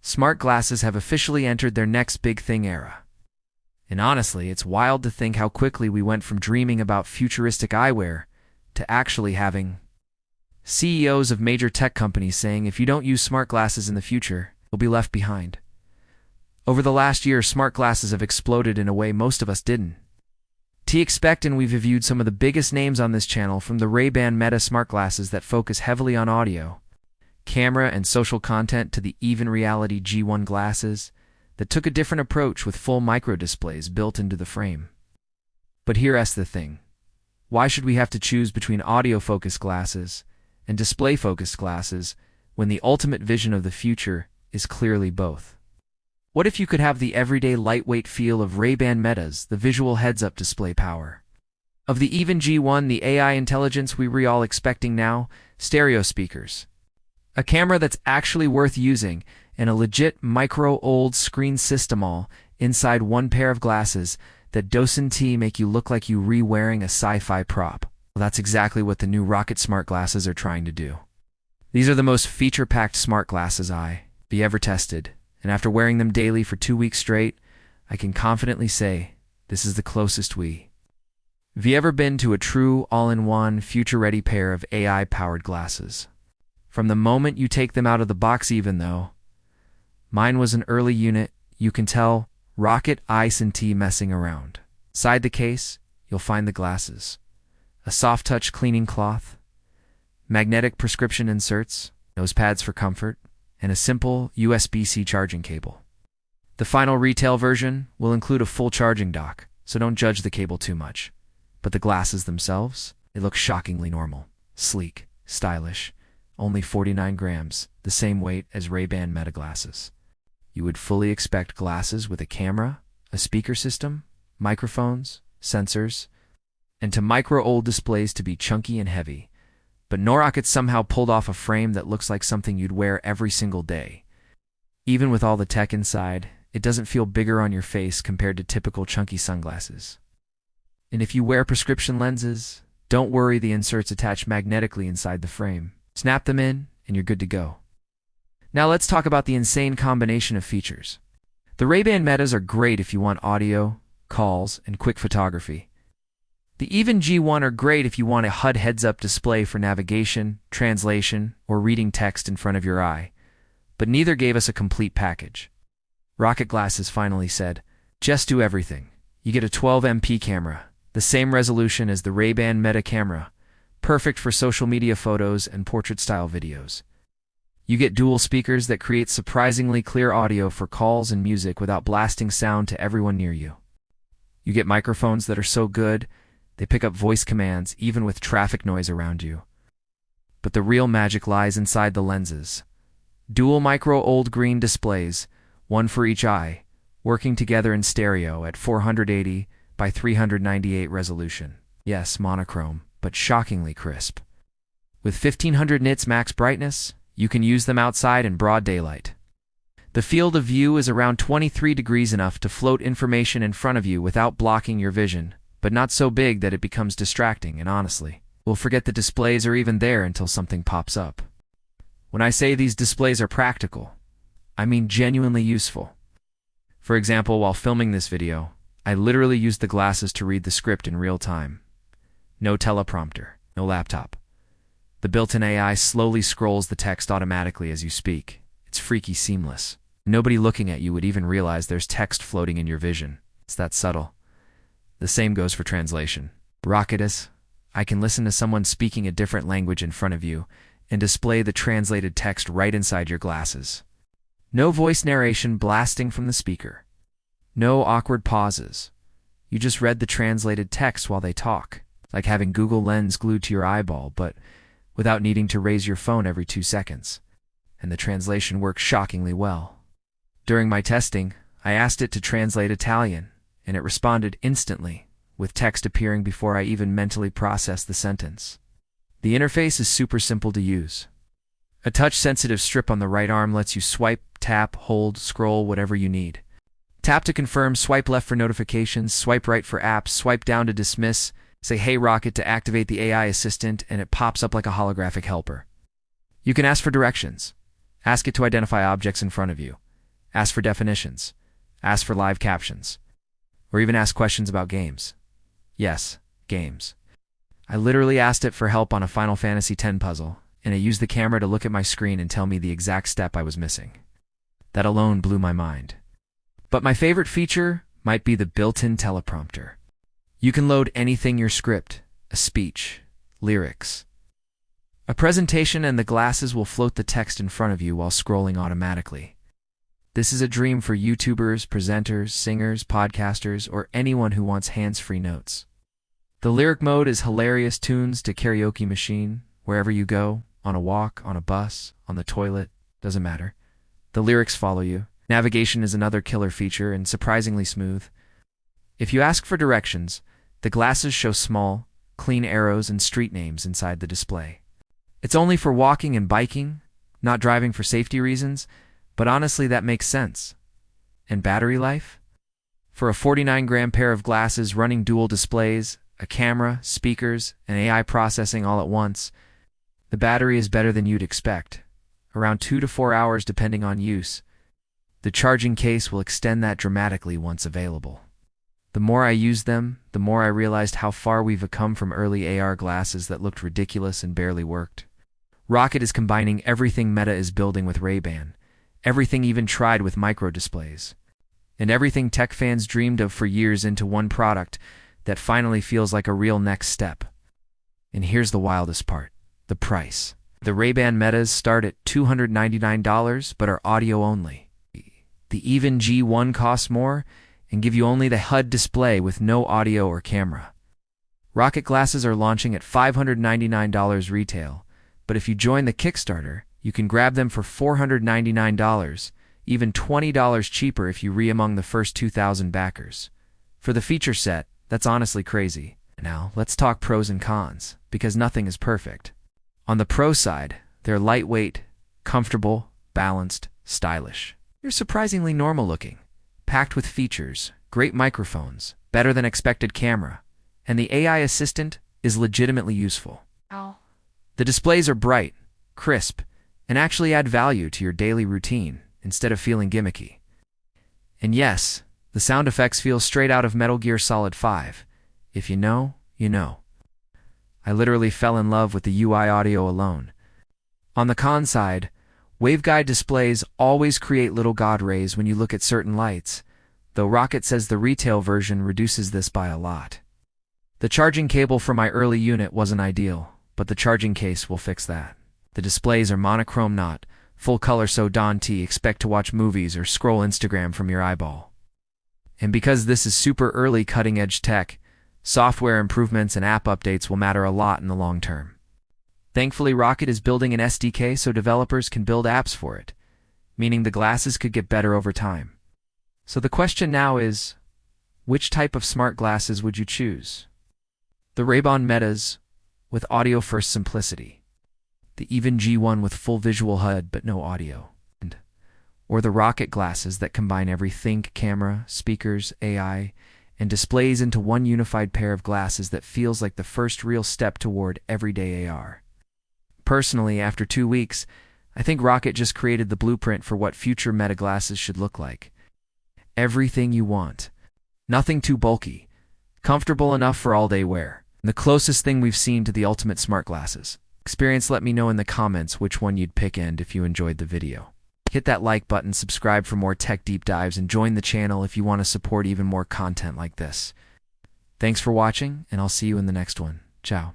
Smart glasses have officially entered their next big thing era. And honestly, it's wild to think how quickly we went from dreaming about futuristic eyewear to actually having CEOs of major tech companies saying if you don't use smart glasses in the future, you'll be left behind. Over the last year, smart glasses have exploded in a way most of us didn't expect, and we've reviewed some of the biggest names on this channel, from the Ray-Ban Meta smart glasses that focus heavily on audio, camera, and social content, to the Even Reality G1 glasses that took a different approach with full micro displays built into the frame. But here's the thing. Why should we have to choose between audio-focused glasses and display-focused glasses when the ultimate vision of the future is clearly both? What if you could have the everyday lightweight feel of Ray-Ban Meta's, the visual heads-up display power of the Even G1, the AI intelligence we were all expecting now, stereo speakers, a camera that's actually worth using, and a legit micro-OLED screen system all inside one pair of glasses that doesn't make you look like you re-wearing a sci-fi prop? Well, that's exactly what the new Rokid Smart Glasses are trying to do. These are the most feature-packed smart glasses I've ever tested, and after wearing them daily for 2 weeks straight, I can confidently say this is the closest we've ever been to a true all-in-one, future-ready pair of AI-powered glasses. From the moment you take them out of the box, even though mine was an early unit, you can tell Rokid isn't messing around. Inside the case, you'll find the glasses, a soft-touch cleaning cloth, magnetic prescription inserts, nose pads for comfort, and a simple USB-C charging cable. The final retail version will include a full charging dock, so don't judge the cable too much. But the glasses themselves, they look shockingly normal, sleek, stylish, only 49 grams, the same weight as Ray-Ban Meta glasses. You would fully expect glasses with a camera, a speaker system, microphones, sensors, and to micro-OLED displays to be chunky and heavy. But Rokid somehow pulled off a frame that looks like something you'd wear every single day. Even with all the tech inside, it doesn't feel bigger on your face compared to typical chunky sunglasses. And if you wear prescription lenses, don't worry, the inserts attach magnetically inside the frame. Snap them in, and you're good to go. Now let's talk about the insane combination of features. The Ray-Ban Metas are great if you want audio, calls, and quick photography. The Even G1 are great if you want a HUD heads-up display for navigation, translation, or reading text in front of your eye. But neither gave us a complete package. Rokid Glasses finally said, just do everything. You get a 12MP camera, the same resolution as the Ray-Ban Meta camera, perfect for social media photos and portrait-style videos. You get dual speakers that create surprisingly clear audio for calls and music without blasting sound to everyone near you. You get microphones that are so good, they pick up voice commands even with traffic noise around you. But the real magic lies inside the lenses. Dual micro-OLED green displays, one for each eye, working together in stereo at 480 by 398 resolution. Yes, monochrome, but shockingly crisp. With 1500 nits max brightness, you can use them outside in broad daylight. The field of view is around 23 degrees, enough to float information in front of you without blocking your vision, but not so big that it becomes distracting, and honestly, we'll forget the displays are even there until something pops up. When I say these displays are practical, I mean genuinely useful. For example, while filming this video, I literally used the glasses to read the script in real time. No teleprompter, no laptop. The built-in AI slowly scrolls the text automatically as you speak. It's freaky seamless. Nobody looking at you would even realize there's text floating in your vision. It's that subtle. The same goes for translation. Rokid, I can listen to someone speaking a different language in front of you and display the translated text right inside your glasses. No voice narration blasting from the speaker. No awkward pauses. You just read the translated text while they talk, like having Google Lens glued to your eyeball, but without needing to raise your phone every 2 seconds. And the translation works shockingly well. During my testing, I asked it to translate Italian, and it responded instantly, with text appearing before I even mentally processed the sentence. The interface is super simple to use. A touch-sensitive strip on the right arm lets you swipe, tap, hold, scroll, whatever you need. Tap to confirm, swipe left for notifications, swipe right for apps, swipe down to dismiss, say "Hey Rokid" to activate the AI assistant, and it pops up like a holographic helper. You can ask for directions. Ask it to identify objects in front of you. ask for definitions, ask for live captions, or even ask questions about games. Yes, games. I literally asked it for help on a Final Fantasy X puzzle, and it used the camera to look at my screen and tell me the exact step I was missing. That alone blew my mind. But my favorite feature might be the built-in teleprompter. You can load anything, your script, a speech, lyrics, a presentation, and the glasses will float the text in front of you while scrolling automatically. This is a dream for YouTubers, presenters, singers, podcasters, or anyone who wants hands-free notes. The lyric mode is hilarious tunes to karaoke machine, wherever you go, on a walk, on a bus, on the toilet, doesn't matter. The lyrics follow you. Navigation is another killer feature and surprisingly smooth. If you ask for directions, the glasses show small, clean arrows and street names inside the display. It's only for walking and biking, not driving for safety reasons, but honestly that makes sense. And battery life? For a 49-gram pair of glasses running dual displays, a camera, speakers, and AI processing all at once, the battery is better than you'd expect, around 2 to 4 hours depending on use. The charging case will extend that dramatically once available. The more I used them, the more I realized how far we've come from early AR glasses that looked ridiculous and barely worked. Rokid is combining everything Meta is building with Ray-Ban, everything even tried with micro-displays, and everything tech fans dreamed of for years into one product that finally feels like a real next step. And here's the wildest part, the price. The Ray-Ban Metas start at $299 but are audio only. The even G1 costs more and give you only the HUD display with no audio or camera. Rokid glasses are launching at $599 retail, but if you join the Kickstarter, you can grab them for $499, even $20 cheaper if you re-among the first 2,000 backers. For the feature set, that's honestly crazy. Now, let's talk pros and cons, because nothing is perfect. On the pro side, they're lightweight, comfortable, balanced, stylish. They're surprisingly normal looking, packed with features, great microphones, better than expected camera, and the AI assistant is legitimately useful. Ow. The displays are bright, crisp, and actually add value to your daily routine instead of feeling gimmicky. And yes, the sound effects feel straight out of Metal Gear Solid 5. If you know, you know. I literally fell in love with the UI audio alone. On the con side, waveguide displays always create little god rays when you look at certain lights, though Rokid says the retail version reduces this by a lot. The charging cable for my early unit wasn't ideal, but the charging case will fix that. The displays are monochrome, not full color, so don't expect to watch movies or scroll Instagram from your eyeball. And because this is super early cutting-edge tech, software improvements and app updates will matter a lot in the long term. Thankfully, Rokid is building an SDK so developers can build apps for it, meaning the glasses could get better over time. So the question now is, which type of smart glasses would you choose? The Ray-Ban Metas with audio-first simplicity, the even G1 with full visual HUD but no audio, or the Rokid glasses that combine everything: camera, speakers, AI, and displays into one unified pair of glasses that feels like the first real step toward everyday AR. Personally, after 2 weeks, I think Rokid just created the blueprint for what future Meta glasses should look like. Everything you want. Nothing too bulky. Comfortable enough for all-day wear. The closest thing we've seen to the ultimate smart glasses. Experience, let me know in the comments which one you'd pick and if you enjoyed the video. Hit that like button, subscribe for more tech deep dives, and join the channel if you want to support even more content like this. Thanks for watching, and I'll see you in the next one. Ciao.